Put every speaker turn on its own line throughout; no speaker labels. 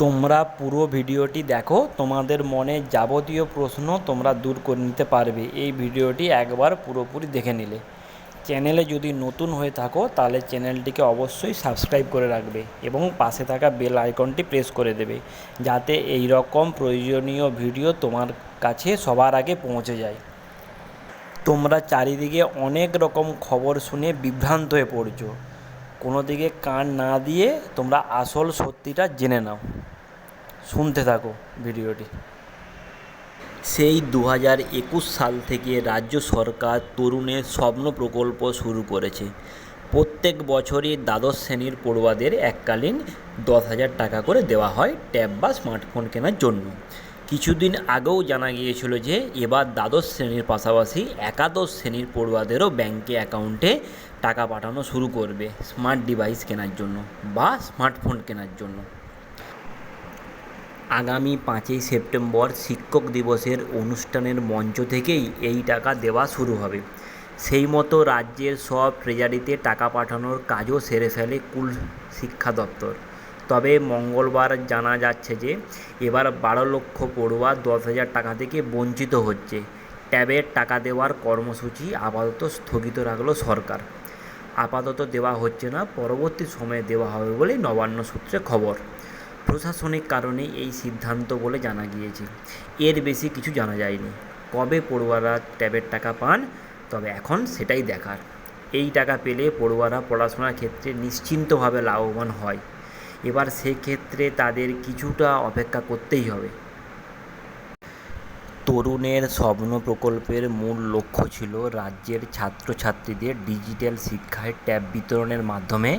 তোমরা পুরো ভিডিওটি দেখো, তোমাদের মনে যাবতীয় প্রশ্ন তোমরা দূর করে নিতে পারবে এই ভিডিওটি একবার পুরোপুরি দেখে নিলে। চ্যানেলে যদি নতুন হয়ে থাকো তাহলে চ্যানেলটিকে অবশ্যই সাবস্ক্রাইব করে রাখবে এবং পাশে থাকা বেল আইকনটি প্রেস করে দেবে, যাতে এই রকম প্রয়োজনীয় ভিডিও তোমার কাছে সবার আগে পৌঁছে যায়। তোমরা চারিদিকে অনেক রকম খবর শুনে বিভ্রান্ত হয়ে পড়ছো, কোনো দিকে কান না দিয়ে তোমরা আসল সত্যিটা জেনে নাও। শুনতে থাকো ভিডিওটি। সেই 2021 সাল থেকে রাজ্য সরকার তরুণের স্বপ্ন প্রকল্প শুরু করেছে। প্রত্যেক বছরই দ্বাদশ শ্রেণীর পড়ুয়াদের এককালীন 10,000 টাকা করে দেওয়া হয় ট্যাব বা স্মার্টফোন কেনার জন্য। কিছুদিন আগেও জানা গিয়েছিল যে এবার দ্বাদশ শ্রেণীর পাশাপাশি একাদশ শ্রেণীর পড়ুয়াদেরও ব্যাঙ্কে অ্যাকাউন্টে টাকা পাঠানো শুরু করবে স্মার্ট ডিভাইস কেনার জন্য বা স্মার্টফোন কেনার জন্য। আগামী 5ই সেপ্টেম্বর শিক্ষক দিবসের অনুষ্ঠানের মঞ্চ থেকেই এই টাকা দেওয়া শুরু হবে। সেই মতো রাজ্যের সব ট্রেজারিতে টাকা পাঠানোর কাজও সেরে ফেলে স্কুল শিক্ষা দপ্তর। তবে মঙ্গলবার জানা যাচ্ছে যে এবার 12 লক্ষ পড়ুয়া 10,000 টাকা থেকে বঞ্চিত হচ্ছে। ট্যাবের টাকা দেওয়ার কর্মসূচি আপাতত স্থগিত রাখল সরকার। আপাতত দেওয়া হচ্ছে না, পরবর্তী সময়ে দেওয়া হবে বলেই নবান্ন সূত্রে খবর। প্রশাসনিক কারণে এই সিদ্ধান্ত বলে জানা গিয়েছে, এর বেশি কিছু জানা যায়নি। কবে পড়ুয়ারা ট্যাবের টাকা পান, তবে এখন সেটাই দেখার। এই টাকা পেলে পড়ুয়ারা পড়াশোনার ক্ষেত্রে নিশ্চিন্তভাবে লাভবান হয়। এবার সেক্ষেত্রে তাদের কিছুটা অপেক্ষা করতেই হবে। তরুণের স্বপ্ন প্রকল্পের মূল লক্ষ্য ছিল রাজ্যের ছাত্রছাত্রীদের ডিজিটাল শিক্ষায় ট্যাব বিতরণের মাধ্যমে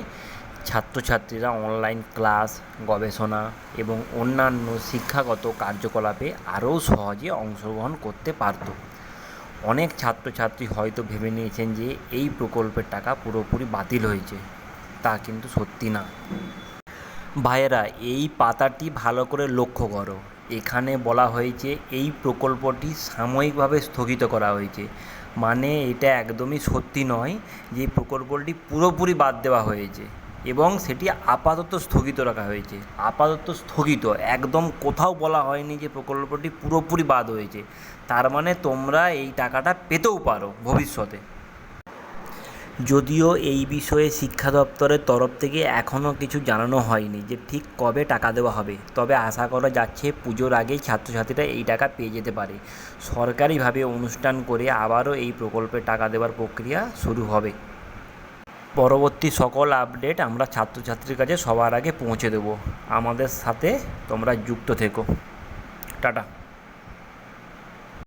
ছাত্রছাত্রীরা অনলাইন ক্লাস, গবেষণা এবং অন্যান্য শিক্ষাগত কার্যকলাপে আরও সহজে অংশগ্রহণ করতে পারত। অনেক ছাত্রছাত্রী হয়তো ভেবে নিয়েছেন যে এই প্রকল্পের টাকা পুরোপুরি বাতিল হয়েছে, তা কিন্তু সত্যি না। ভাইয়েরা, এই পাতাটি ভালো করে লক্ষ্য করো। এখানে বলা হয়েছে এই প্রকল্পটি সাময়িকভাবে স্থগিত করা হয়েছে, মানে এটা একদমই সত্যি নয় যে প্রকল্পটি পুরোপুরি বাদ দেওয়া হয়েছে এবং সেটি আপাতত স্থগিত রাখা হয়েছে। আপাতত স্থগিত, একদম কোথাও বলা হয়নি যে প্রকল্পটি পুরোপুরি বাদ হয়েছে। তার মানে তোমরা এই টাকাটা পেতেও পারো ভবিষ্যতে। যদিও এই বিষয়ে শিক্ষা দপ্তরের তরফ থেকে এখনও কিছু জানানো হয়নি যে ঠিক কবে টাকা দেওয়া হবে, তবে আশা করা যাচ্ছে পুজোর আগেই ছাত্রছাত্রীরা এই টাকা পেয়ে যেতে পারে। সরকারিভাবে অনুষ্ঠান করে আবারও এই প্রকল্পে টাকা দেওয়ার প্রক্রিয়া শুরু হবে। পরবর্তী সকল আপডেট আমরা ছাত্রছাত্রীর কাছে সবার আগে পৌঁছে দেব। আমাদের সাথে তোমরা যুক্ত থেকো। টাটা।